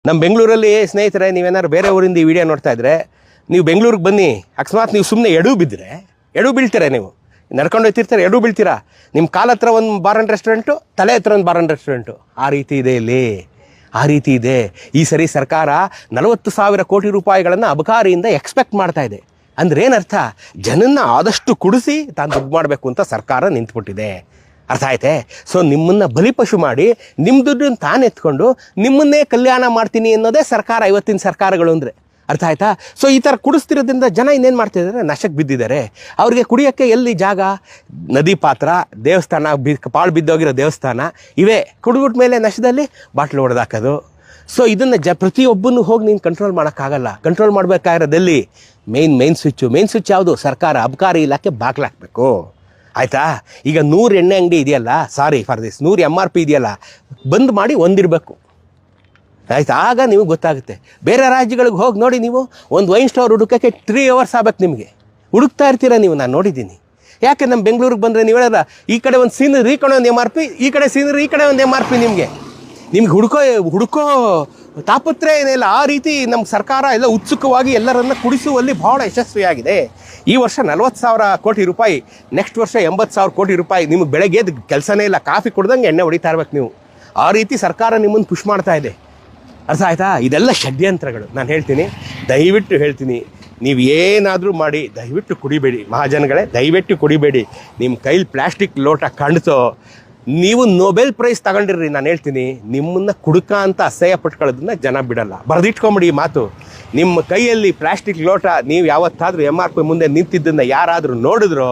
ನಮ್ಮ ಬೆಂಗಳೂರಲ್ಲಿ ಸ್ನೇಹಿತರೆ, ನೀವೇನಾದ್ರು ಬೇರೆ ಊರಿಂದ ಈ ವಿಡಿಯೋ ನೋಡ್ತಾ ಇದ್ರೆ, ನೀವು ಬೆಂಗಳೂರಿಗೆ ಬನ್ನಿ. ಅಕಸ್ಮಾತ್ ನೀವು ಸುಮ್ಮನೆ ಎಡು ಬೀಳ್ತೀರಾ. ನೀವು ನಡ್ಕೊಂಡು ಹೋಗ್ತಿರ್ತಾರೆ, ಎಡು ಬೀಳ್ತೀರಾ. ನಿಮ್ಮ ಕಾಲ ಹತ್ರ ಒಂದು ಬಾರ್ ಆ್ಯಂಡ್ ರೆಸ್ಟೋರೆಂಟು, ತಲೆ ಹತ್ರ ಒಂದು ಬಾರ್ ಆ್ಯಂಡ್ ರೆಸ್ಟೋರೆಂಟು. ಆ ರೀತಿ ಇದೆ ಇಲ್ಲಿ, ಆ ರೀತಿ ಇದೆ. ಈ ಸರಿ ಸರ್ಕಾರ 40,000 ಕೋಟಿ ರೂಪಾಯಿಗಳನ್ನು ಅಬಕಾರಿಯಿಂದ ಎಕ್ಸ್ಪೆಕ್ಟ್ ಮಾಡ್ತಾ ಇದೆ. ಅಂದ್ರೆ ಏನರ್ಥ? ಜನನ್ನ ಆದಷ್ಟು ಕುಡಿಸಿ ತಾನು ದುಡ್ಡು ಮಾಡಬೇಕು ಅಂತ ಸರ್ಕಾರ ನಿಂತ್ಬಿಟ್ಟಿದೆ. ಅರ್ಥ ಆಯ್ತೆ? ಸೊ ನಿಮ್ಮನ್ನು ಬಲಿಪಶು ಮಾಡಿ ನಿಮ್ಮ ದುಡ್ಡನ್ನು ತಾನು ಎತ್ಕೊಂಡು ನಿಮ್ಮನ್ನೇ ಕಲ್ಯಾಣ ಮಾಡ್ತೀನಿ ಅನ್ನೋದೇ ಸರ್ಕಾರ, ಇವತ್ತಿನ ಸರ್ಕಾರಗಳು ಅಂದರೆ. ಅರ್ಥ ಆಯ್ತಾ? ಸೊ ಈ ಥರ ಕುಡಿಸ್ತಿರೋದ್ರಿಂದ ಜನ ಇನ್ನೇನು ಮಾಡ್ತಿದ್ದಾರೆ? ನಶಕ್ಕೆ ಬಿದ್ದಿದ್ದಾರೆ. ಅವ್ರಿಗೆ ಕುಡಿಯೋಕ್ಕೆ ಎಲ್ಲಿ ಜಾಗ? ನದಿ ಪಾತ್ರ, ದೇವಸ್ಥಾನ, ಪಾಳು ಬಿದ್ದೋಗಿರೋ ದೇವಸ್ಥಾನ ಇವೇ. ಕುಡಿದ್ಬಿಟ್ಟ ಮೇಲೆ ನಶದಲ್ಲಿ ಬಾಟ್ಲು ಹೊಡೆದಾಕೋದು. ಸೊ ಇದನ್ನು ಪ್ರತಿಯೊಬ್ಬನೂ ಹೋಗಿ ನೀನು ಕಂಟ್ರೋಲ್ ಮಾಡೋಕ್ಕಾಗಲ್ಲ. ಕಂಟ್ರೋಲ್ ಮಾಡಬೇಕಾಗಿರೋದಲ್ಲಿ ಮೇನ್ ಸ್ವಿಚ್ ಯಾವುದು? ಸರ್ಕಾರ, ಅಬಕಾರಿ ಇಲಾಖೆ ಬಾಗ್ಲಾಕಬೇಕು. ಆಯಿತಾ? ಈಗ 100 ಎಣ್ಣೆ ಅಂಗಡಿ ಇದೆಯಲ್ಲ, ಸಾರಿ ಫಾರ್ ದಿಸ್, 100 MRP ಇದೆಯಲ್ಲ, ಬಂದ್ ಮಾಡಿ ಒಂದಿರಬೇಕು. ಆಯ್ತು? ಆಗ ನಿಮಗೆ ಗೊತ್ತಾಗುತ್ತೆ. ಬೇರೆ ರಾಜ್ಯಗಳಿಗೆ ಹೋಗಿ ನೋಡಿ, ನೀವು ಒಂದು ವೈನ್ ಸ್ಟೋರ್ ಹುಡುಕಕ್ಕೆ 3 hours ಆಗ್ಬೇಕು. ನಿಮಗೆ ಹುಡುಕ್ತಾ ಇರ್ತೀರ ನೀವು, ನಾನು ನೋಡಿದ್ದೀನಿ. ಯಾಕೆ ನಮ್ಮ ಬೆಂಗಳೂರಿಗೆ ಬಂದರೆ ನೀವು ಹೇಳಲ್ಲ, ಈ ಕಡೆ ಒಂದು ಸೀನರಿ, ಈ ಕಡೆ ಒಂದು MRP, ಈ ಕಡೆ ಸೀನರಿ, ಈ ಕಡೆ ಒಂದು MRP. ನಿಮ್ಗೆ ಹುಡುಕೋ ತಾಪತ್ರೆ ಏನಿಲ್ಲ. ಆ ರೀತಿ ನಮ್ಮ ಸರ್ಕಾರ ಎಲ್ಲ ಉತ್ಸುಕವಾಗಿ ಎಲ್ಲರನ್ನ ಕುಡಿಸುವಲ್ಲಿ ಭಾಳ ಯಶಸ್ವಿಯಾಗಿದೆ. ಈ ವರ್ಷ 40,000 ಕೋಟಿ ರೂಪಾಯಿ, ನೆಕ್ಸ್ಟ್ ವರ್ಷ 80,000 ಕೋಟಿ ರೂಪಾಯಿ. ನಿಮಗೆ ಬೆಳಗ್ಗೆ ಕೆಲಸನೇ ಇಲ್ಲ, ಕಾಫಿ ಕುಡ್ದಂಗೆ ಎಣ್ಣೆ ಹೊಡಿತಾ ಇರ್ಬೇಕು ನೀವು. ಆ ರೀತಿ ಸರ್ಕಾರ ನಿಮ್ಮನ್ನು ಪುಷ್ ಮಾಡ್ತಾ ಇದೆ. ಅರ್ಥ ಆಯ್ತಾ? ಇದೆಲ್ಲ ಷಡ್ಯಂತ್ರಗಳು. ನಾನು ದಯವಿಟ್ಟು ಹೇಳ್ತೀನಿ, ನೀವು ಏನಾದರೂ ಮಾಡಿ ದಯವಿಟ್ಟು ಕುಡಿಬೇಡಿ. ಮಹಾಜನಗಳೇ, ದಯವಿಟ್ಟು ಕುಡಿಬೇಡಿ. ನಿಮ್ಮ ಕೈಲಿ ಪ್ಲಾಸ್ಟಿಕ್ ಲೋಟ ಕಾಣ್ತೋ, ನೀವು ನೊಬೆಲ್ ಪ್ರೈಸ್ ತಗೊಂಡಿರ್ರಿ. ನಾನು ಹೇಳ್ತೀನಿ, ನಿಮ್ಮನ್ನು ಕುಡುಕ ಅಂತ ಅಸಹ್ಯ ಪಟ್ಕೊಳ್ಳೋದನ್ನ ಜನ ಬಿಡಲ್ಲ. ಬರೆದಿಟ್ಕೊಂಬಿಡಿ ಈ ಮಾತು. ನಿಮ್ಮ ಕೈಯಲ್ಲಿ ಪ್ಲಾಸ್ಟಿಕ್ ಲೋಟ ನೀವು ಯಾವತ್ತಾದರೂ MRP ಮುಂದೆ ನಿಂತಿದ್ದನ್ನು ಯಾರಾದರೂ ನೋಡಿದ್ರೋ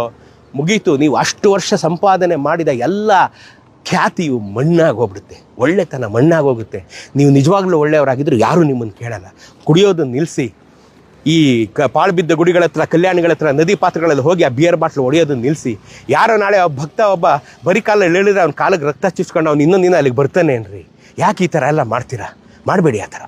ಮುಗೀತು. ನೀವು ಅಷ್ಟು ವರ್ಷ ಸಂಪಾದನೆ ಮಾಡಿದ ಎಲ್ಲ ಖ್ಯಾತಿಯು ಮಣ್ಣಾಗಿ ಹೋಗ್ಬಿಡುತ್ತೆ, ಒಳ್ಳೆತನ ಮಣ್ಣಾಗಿ ಹೋಗುತ್ತೆ. ನೀವು ನಿಜವಾಗ್ಲೂ ಒಳ್ಳೆಯವರಾಗಿದ್ದರೂ ಯಾರೂ ನಿಮ್ಮನ್ನು ಕೇಳಲ್ಲ. ಕುಡಿಯೋದನ್ನು ನಿಲ್ಲಿಸಿ. ಈ ಪಾಳು ಬಿದ್ದ ಗುಡಿಗಳ ಹತ್ರ, ಕಲ್ಯಾಣಿಗಳ ಹತ್ರ, ನದಿ ಪಾತ್ರಗಳಲ್ಲಿ ಹೋಗಿ ಆ ಬಿಯರ್ ಬಾಟ್ಲು ಹೊಡೆಯೋದನ್ನು ನಿಲ್ಲಿಸಿ. ಯಾರೋ ನಾಳೆ ಭಕ್ತ ಒಬ್ಬ ಬರೀ ಕಾಲಲ್ಲಿ ಹೇಳಿದ್ರೆ ಅವ್ನ ಕಾಲಿಗೆ ರಕ್ತ ಚುಚ್ಕೊಂಡು ಅವ್ನು ಇನ್ನೊಂದಿನ ಅಲ್ಲಿಗೆ ಬರ್ತಾನೆ ಏನ್ರಿ? ಯಾಕೆ ಈ ಥರ ಎಲ್ಲ ಮಾಡ್ತೀರಾ? ಮಾಡಬೇಡಿ ಆ ಥರ.